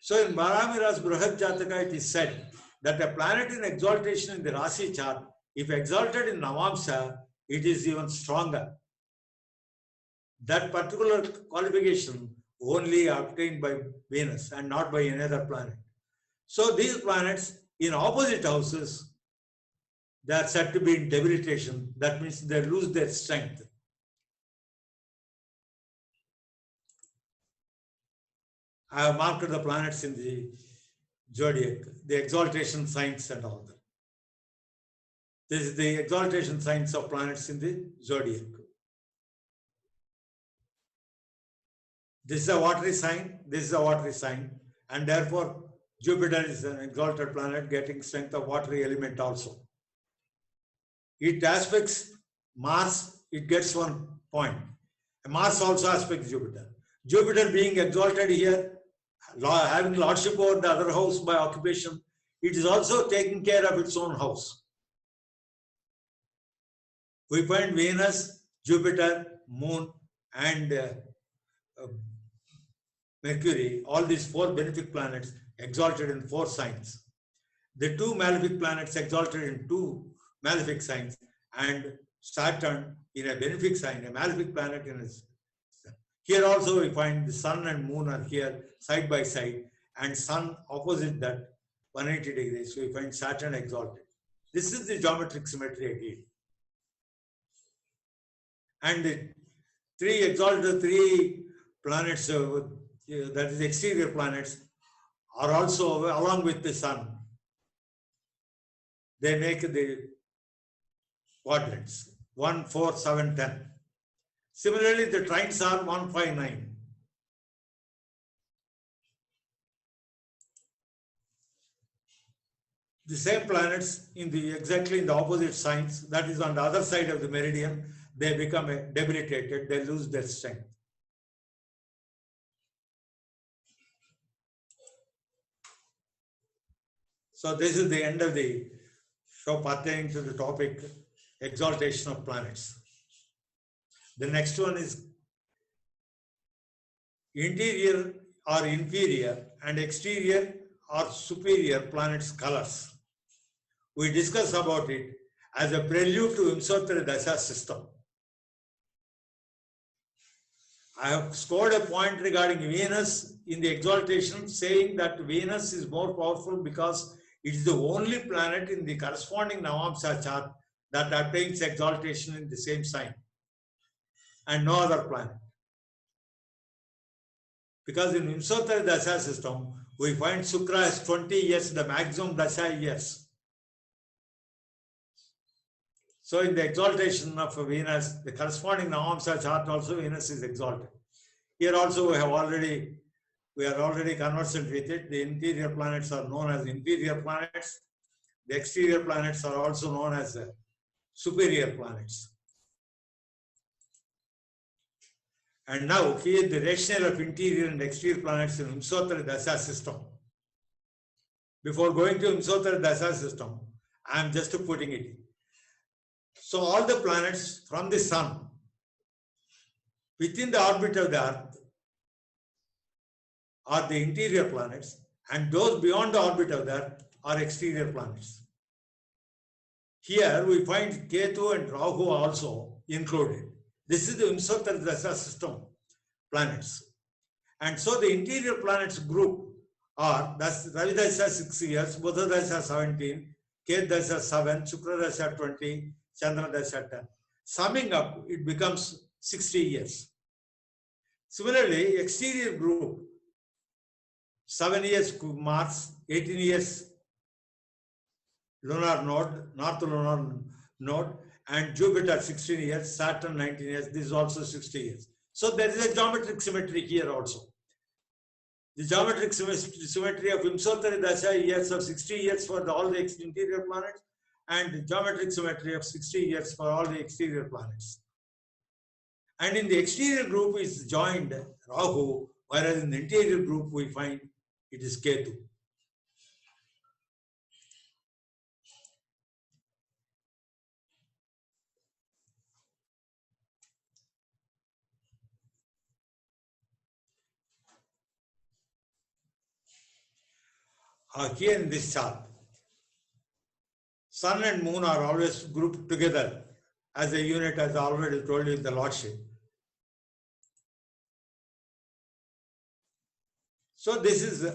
B: So in Bharamira's Brihad Jataka it is said that a planet in exaltation in the Rasi chart, if exalted in Navamsa, it is even stronger. That particular qualification only obtained by Venus and not by any other planet. So these planets in opposite houses, they are said to be in debilitation. That means they lose their strength. I have marked the planets in the zodiac, the exaltation signs and all that. This is the exaltation signs of planets in the zodiac. This is a watery sign, this is a watery sign, and therefore Jupiter is an exalted planet getting strength of watery element also. It aspects Mars, it gets 1 point. Mars also aspects Jupiter. Jupiter being exalted here, having lordship over the other house by occupation, it is also taking care of its own house. We find Venus, Jupiter, Moon, and Mercury, all these 4 benefic planets exalted in 4 signs. The 2 malefic planets exalted in 2 malefic signs, and Saturn in a benefic sign, a malefic planet in a. Here also we find the Sun and Moon are here side by side, and Sun opposite that 180 degrees. So we find Saturn exalted. This is the geometric symmetry again. And the 3 exalted 3 planets, that is exterior planets, are also along with the Sun. They make the quadrants 1, 4, 7, 10. Similarly, the trines are 1, 5, 9. The same planets exactly in the opposite signs, that is on the other side of the meridian, they become debilitated, they lose their strength. So this is the end of the show pertaining to the topic exaltation of planets. The next one is interior or inferior and exterior or superior planets' colors. We discuss about it as a prelude to Vimsottara Dasha system. I have scored a point regarding Venus in the exaltation, saying that Venus is more powerful because it is the only planet in the corresponding Navamsa chart that attains exaltation in the same sign, and no other planet. Because in Vimsottara Dasha system, we find Shukra as 20 years, the maximum Dasha years. So in the exaltation of Venus, the corresponding Navamsa chart also, Venus is exalted. Here also we are already conversant with it. The interior planets are known as inferior planets. The exterior planets are also known as superior planets. And now here the rationale of interior and exterior planets in Vimsottara Dasha system. Before going to Vimsottara Dasha system, I am just putting it in. So all the planets from the Sun within the orbit of the Earth are the interior planets, and those beyond the orbit of the Earth are exterior planets. Here we find Ketu and Rahu also included. This is the Vimsottara Dasha system planets. And so the interior planets group are Ravi Dasha 6 years, Buddha Dasha 17, Ketu Dasha 7, Shukra Dasha 20, Chandra Dasha 10. Summing up, it becomes 60 years. Similarly, exterior group, 7 years Mars, 18 years lunar node, north lunar node, and Jupiter 16 years, Saturn 19 years, this is also 60 years. So there is a geometric symmetry here also. The geometric symmetry of Vimsottara Dasha years of 60 years for all the interior planets, and the geometric symmetry of 60 years for all the exterior planets. And in the exterior group is joined Rahu, whereas in the interior group we find it is Ketu. Here in this chart, Sun and Moon are always grouped together as a unit, as I already told you in the Lordship. So this is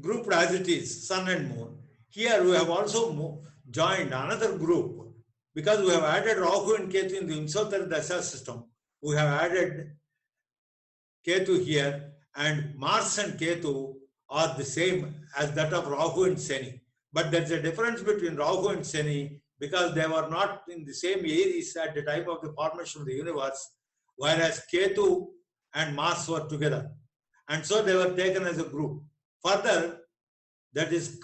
B: grouped as it is, Sun and Moon. Here we have also joined another group because we have added Rahu and Ketu in the Vimsottara Dasha system. We have added Ketu here, and Mars and Ketu are the same as that of Rahu and Shani. But there is a difference between Rahu and Shani because they were not in the same Aries at the time of the formation of the universe, whereas Ketu and Mars were together. And so they were taken as a group. Further, that is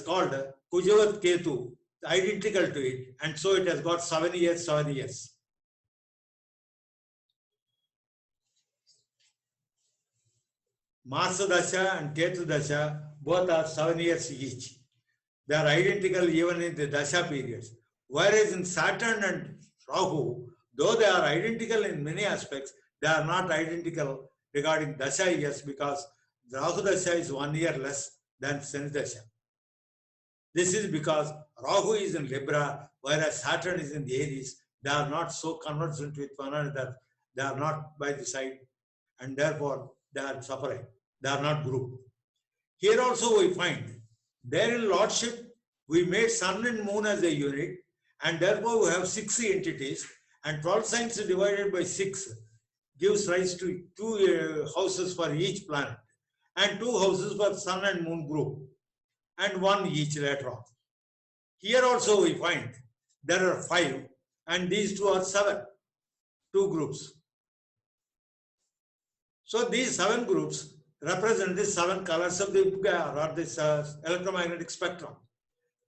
B: called Kujavat Ketu, identical to it, and so it has got 7 years, 7 years. Mars Dasha and Ketu Dasha both are 7 years each. They are identical even in the Dasha periods. Whereas in Saturn and Rahu, though they are identical in many aspects, they are not identical regarding Dasha years because Rahu Dasha is 1 year less than Shani Dasha. This is because Rahu is in Libra, whereas Saturn is in the Aries. They are not so conversant with one another. They are not by the side, and therefore they are separate. They are not grouped. Here also we find, there in Lordship, we made Sun and Moon as a unit, and therefore we have 6 entities, and 12 signs divided by 6 gives rise to 2 houses for each planet, and 2 houses for Sun and Moon group, and 1 each later on. Here also we find there are 5, and these 2 are 7, 2 groups. So these 7 groups represent the 7 colors of the or this electromagnetic spectrum.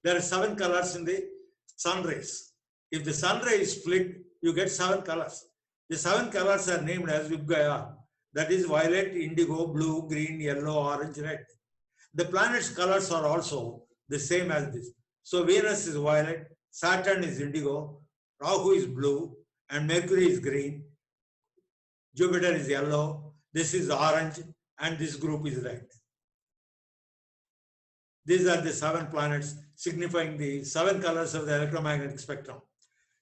B: There are 7 colors in the sun rays. If the sun ray is split, you get 7 colors. The 7 colors are named as Vibgaya, that is violet, indigo, blue, green, yellow, orange, red. The planets' colors are also the same as this. So Venus is violet, Saturn is indigo, Rahu is blue, and Mercury is green, Jupiter is yellow, this is orange, and this group is red. These are the 7 planets signifying the 7 colors of the electromagnetic spectrum.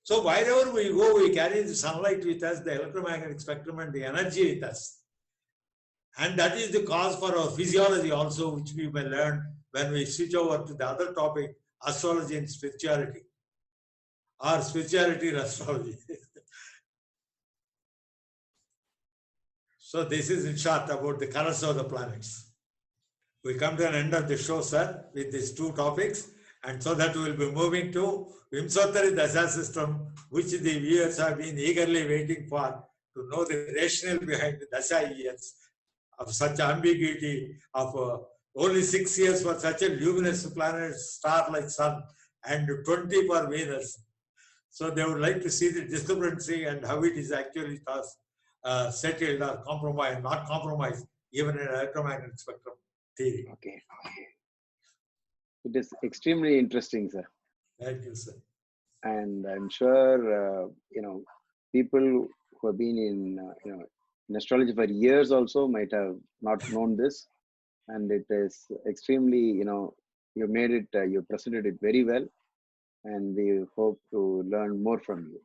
B: So wherever we go, we carry the sunlight with us, the electromagnetic spectrum, and the energy with us. And that is the cause for our physiology also, which we may learn when we switch over to the other topic, astrology and spirituality, or spirituality and astrology. So this is in short about the colors of the planets. We come to an end of the show, sir, with these two topics. And so that we will be moving to Vimsottari Dasha system, which the viewers have been eagerly waiting for, to know the rationale behind the Dasha years of such ambiguity of only 6 years for such a luminous planet, star like Sun, and 20 for Venus. So they would like to see the discrepancy and how it is actually settled or compromised, not compromised, even in electromagnetic spectrum theory.
A: Okay. It is extremely interesting, sir.
B: Thank you, sir.
A: And I'm sure, people who have been in astrology for years also might have not known this. And it is extremely, you made it, you presented it very well. And we hope to learn more from you.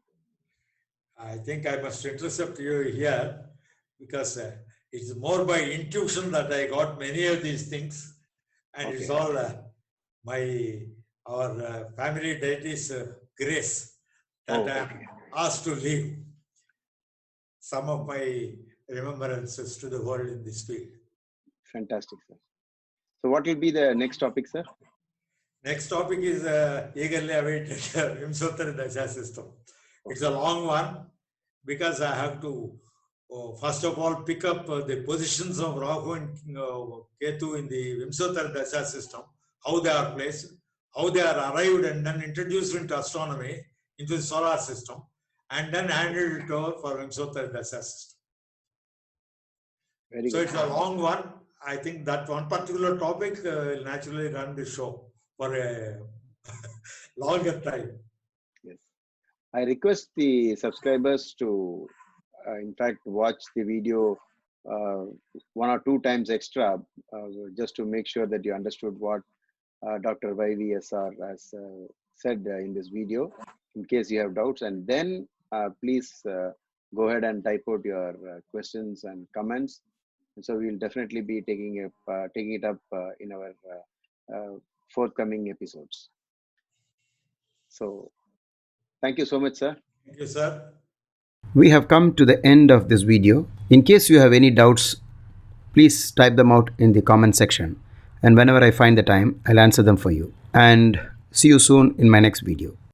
B: I think I must intercept you here because it's more by intuition that I got many of these things. And okay. It's all our family deity's grace that I'm asked to leave some of my remembrances to the world in this field.
A: Fantastic, sir. So what will be the next topic, sir?
B: Next topic is eagerly awaited Vimsottari Dasha system. It's a long one because I have to first of all pick up the positions of Rahu and Ketu in the Vimsottari Dasha system, how they are placed, how they are arrived and then introduced into astronomy, into the solar system, and then handed it over for Vimsottari Dasha system. Very good. It's a long one. I think that one particular topic will naturally run the show for a longer time.
A: Yes. I request the subscribers to, in fact, watch the video 1 or 2 times extra, just to make sure that you understood what Dr. YVSR has said in this video, in case you have doubts. And then please go ahead and type out your questions and comments. And so we'll definitely be taking it up in our forthcoming episodes. So thank you so much, sir.
B: Thank you, sir.
C: We have come to the end of this video. In case you have any doubts, please type them out in the comment section. And whenever I find the time, I'll answer them for you. And see you soon in my next video.